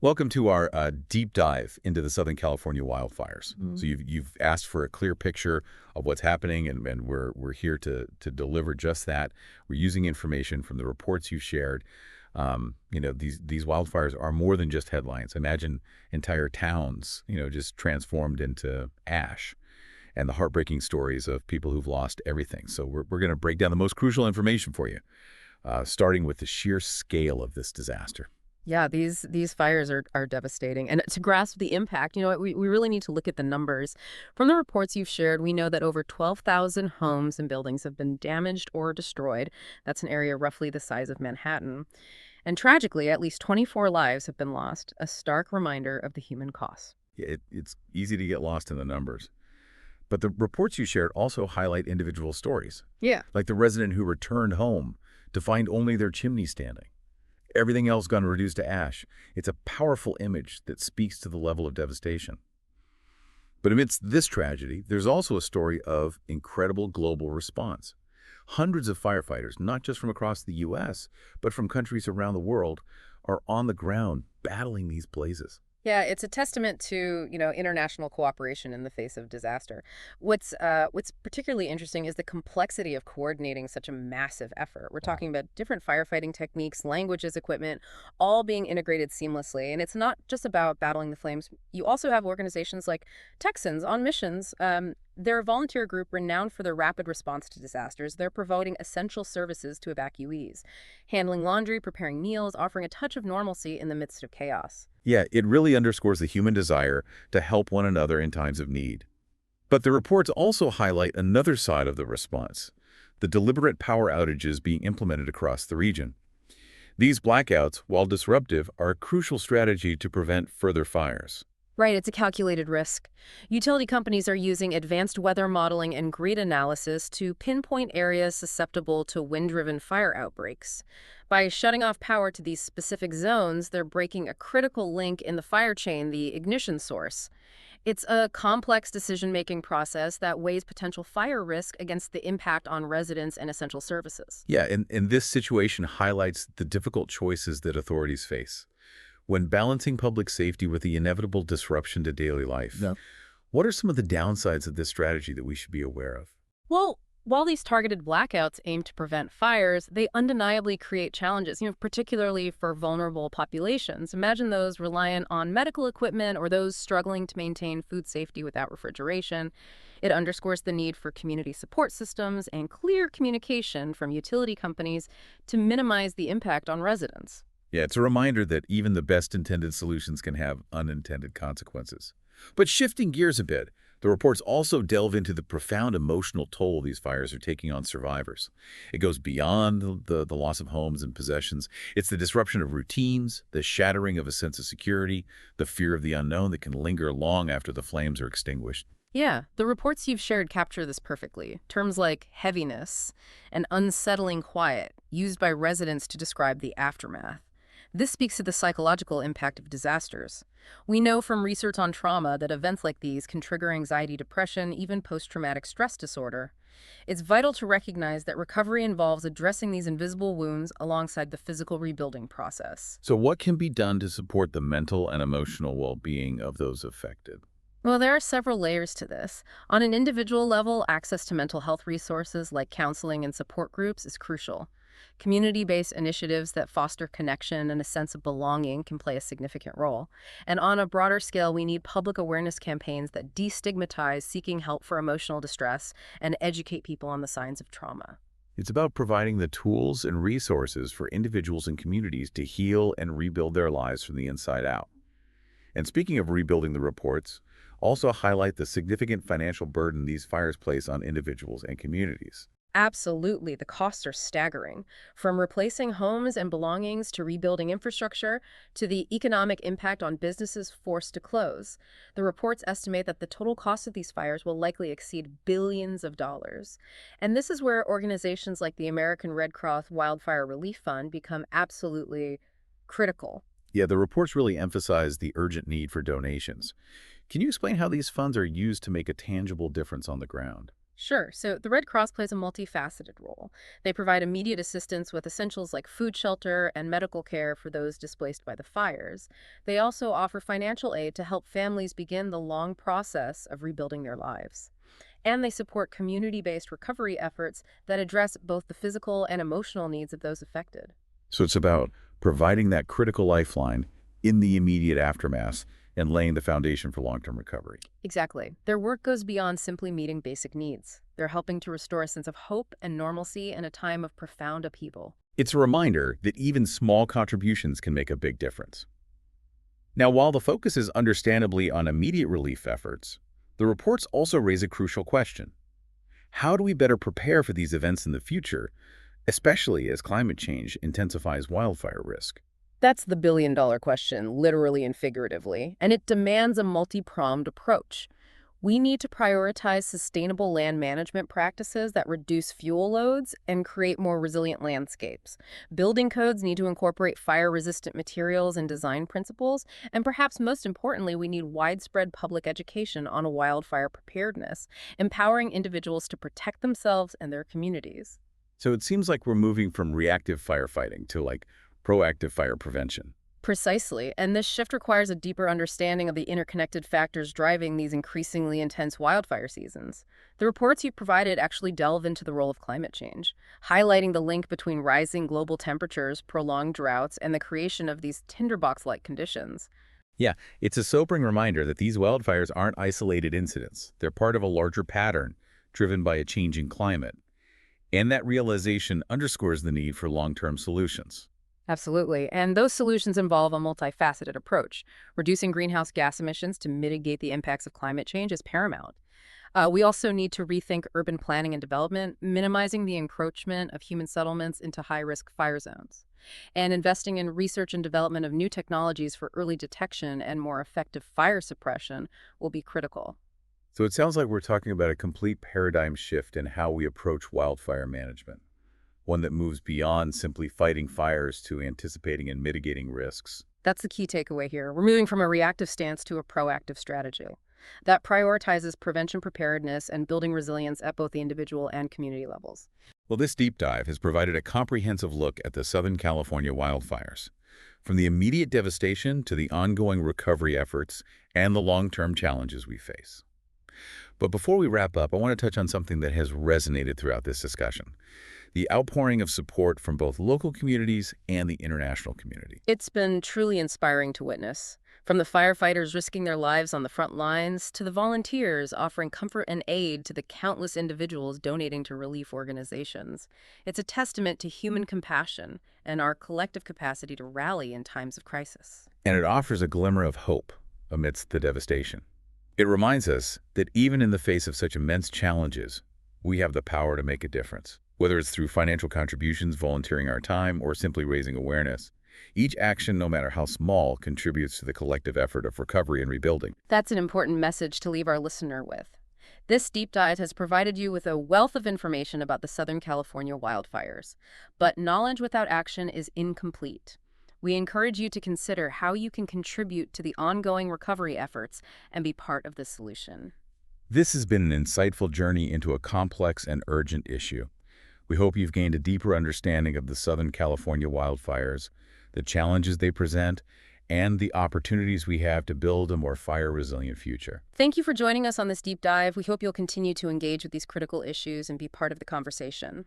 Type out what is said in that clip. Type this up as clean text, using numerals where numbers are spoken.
Welcome to our deep dive into the Southern California wildfires. Mhm. So you've asked for a clear picture of what's happening, and we're here to deliver just that. We're using information from the reports you've shared. These wildfires are more than just headlines. Imagine entire towns, just transformed into ash, and the heartbreaking stories of people who've lost everything. So we're going to break down the most crucial information for you, starting with the sheer scale of this disaster. Yeah, these fires are devastating. And to grasp the impact, we really need to look at the numbers. From the reports you've shared, we know that over 12,000 homes and buildings have been damaged or destroyed. That's an area roughly the size of Manhattan. And tragically, at least 24 lives have been lost, a stark reminder of the human cost. Yeah, it's easy to get lost in the numbers. But the reports you shared also highlight individual stories, Yeah. like the resident who returned home to find only their chimney standing. Everything else gone reduced to ash. It's a powerful image that speaks to the level of devastation. But amidst this tragedy, there's also a story of incredible global response. Hundreds of firefighters, not just from across the U.S., but from countries around the world, are on the ground battling these blazes. Yeah, it's a testament to, international cooperation in the face of disaster. What's particularly interesting is the complexity of coordinating such a massive effort. We're Wow. talking about different firefighting techniques, languages, equipment, all being integrated seamlessly. And it's not just about battling the flames. You also have organizations like Texans on missions. They're a volunteer group renowned for their rapid response to disasters. They're providing essential services to evacuees, handling laundry, preparing meals, offering a touch of normalcy in the midst of chaos. Yeah, it really underscores the human desire to help one another in times of need. But the reports also highlight another side of the response, the deliberate power outages being implemented across the region. These blackouts, while disruptive, are a crucial strategy to prevent further fires. Right, it's a calculated risk. Utility companies are using advanced weather modeling and grid analysis to pinpoint areas susceptible to wind-driven fire outbreaks. By shutting off power to these specific zones, they're breaking a critical link in the fire chain, the ignition source. It's a complex decision-making process that weighs potential fire risk against the impact on residents and essential services. Yeah, and this situation highlights the difficult choices that authorities face when balancing public safety with the inevitable disruption to daily life. Yeah. What are some of the downsides of this strategy that we should be aware of? Well, while these targeted blackouts aim to prevent fires, they undeniably create challenges, particularly for vulnerable populations. Imagine those reliant on medical equipment or those struggling to maintain food safety without refrigeration. It underscores the need for community support systems and clear communication from utility companies to minimize the impact on residents. Yeah, it's a reminder that even the best intended solutions can have unintended consequences. But shifting gears a bit, the reports also delve into the profound emotional toll these fires are taking on survivors. It goes beyond the loss of homes and possessions. It's the disruption of routines, the shattering of a sense of security, the fear of the unknown that can linger long after the flames are extinguished. Yeah, the reports you've shared capture this perfectly. Terms like heaviness and unsettling quiet, used by residents to describe the aftermath. This speaks to the psychological impact of disasters. We know from research on trauma that events like these can trigger anxiety, depression, even post-traumatic stress disorder. It's vital to recognize that recovery involves addressing these invisible wounds alongside the physical rebuilding process. So what can be done to support the mental and emotional well-being of those affected? Well, there are several layers to this. On an individual level, access to mental health resources like counseling and support groups is crucial. Community-based initiatives that foster connection and a sense of belonging can play a significant role. And on a broader scale, we need public awareness campaigns that destigmatize seeking help for emotional distress and educate people on the signs of trauma. It's about providing the tools and resources for individuals and communities to heal and rebuild their lives from the inside out. And speaking of rebuilding, the reports also highlight the significant financial burden these fires place on individuals and communities. Absolutely, the costs are staggering. From replacing homes and belongings to rebuilding infrastructure to the economic impact on businesses forced to close. The reports estimate that the total cost of these fires will likely exceed billions of dollars. And this is where organizations like the American Red Cross Wildfire Relief Fund become absolutely critical. Yeah, the reports really emphasize the urgent need for donations. Can you explain how these funds are used to make a tangible difference on the ground? Sure. So the Red Cross plays a multifaceted role. They provide immediate assistance with essentials like food shelter and medical care for those displaced by the fires. They also offer financial aid to help families begin the long process of rebuilding their lives. And they support community-based recovery efforts that address both the physical and emotional needs of those affected. So it's about providing that critical lifeline in the immediate aftermath and laying the foundation for long-term recovery. Exactly. Their work goes beyond simply meeting basic needs. They're helping to restore a sense of hope and normalcy in a time of profound upheaval. It's a reminder that even small contributions can make a big difference. Now, while the focus is understandably on immediate relief efforts, the reports also raise a crucial question. How do we better prepare for these events in the future, especially as climate change intensifies wildfire risk? That's the billion-dollar question, literally and figuratively, and it demands a multi-pronged approach. We need to prioritize sustainable land management practices that reduce fuel loads and create more resilient landscapes. Building codes need to incorporate fire-resistant materials and design principles, and perhaps most importantly, we need widespread public education on wildfire preparedness, empowering individuals to protect themselves and their communities. So it seems like we're moving from reactive firefighting to proactive fire prevention. Precisely, and this shift requires a deeper understanding of the interconnected factors driving these increasingly intense wildfire seasons. The reports you provided actually delve into the role of climate change, highlighting the link between rising global temperatures, prolonged droughts, and the creation of these tinderbox-like conditions. Yeah, it's a sobering reminder that these wildfires aren't isolated incidents. They're part of a larger pattern driven by a changing climate. And that realization underscores the need for long-term solutions. Absolutely. And those solutions involve a multifaceted approach. Reducing greenhouse gas emissions to mitigate the impacts of climate change is paramount. We also need to rethink urban planning and development, minimizing the encroachment of human settlements into high-risk fire zones. And investing in research and development of new technologies for early detection and more effective fire suppression will be critical. So it sounds like we're talking about a complete paradigm shift in how we approach wildfire management, one that moves beyond simply fighting fires to anticipating and mitigating risks. That's the key takeaway here. We're moving from a reactive stance to a proactive strategy that prioritizes prevention preparedness and building resilience at both the individual and community levels. Well, this deep dive has provided a comprehensive look at the Southern California wildfires, from the immediate devastation to the ongoing recovery efforts and the long-term challenges we face. But before we wrap up, I want to touch on something that has resonated throughout this discussion: the outpouring of support from both local communities and the international community. It's been truly inspiring to witness. From the firefighters risking their lives on the front lines to the volunteers offering comfort and aid to the countless individuals donating to relief organizations. It's a testament to human compassion and our collective capacity to rally in times of crisis. And it offers a glimmer of hope amidst the devastation. It reminds us that even in the face of such immense challenges, we have the power to make a difference. Whether it's through financial contributions, volunteering our time, or simply raising awareness, each action, no matter how small, contributes to the collective effort of recovery and rebuilding. That's an important message to leave our listener with. This deep dive has provided you with a wealth of information about the Southern California wildfires, but knowledge without action is incomplete. We encourage you to consider how you can contribute to the ongoing recovery efforts and be part of the solution. This has been an insightful journey into a complex and urgent issue. We hope you've gained a deeper understanding of the Southern California wildfires, the challenges they present, and the opportunities we have to build a more fire-resilient future. Thank you for joining us on this deep dive. We hope you'll continue to engage with these critical issues and be part of the conversation.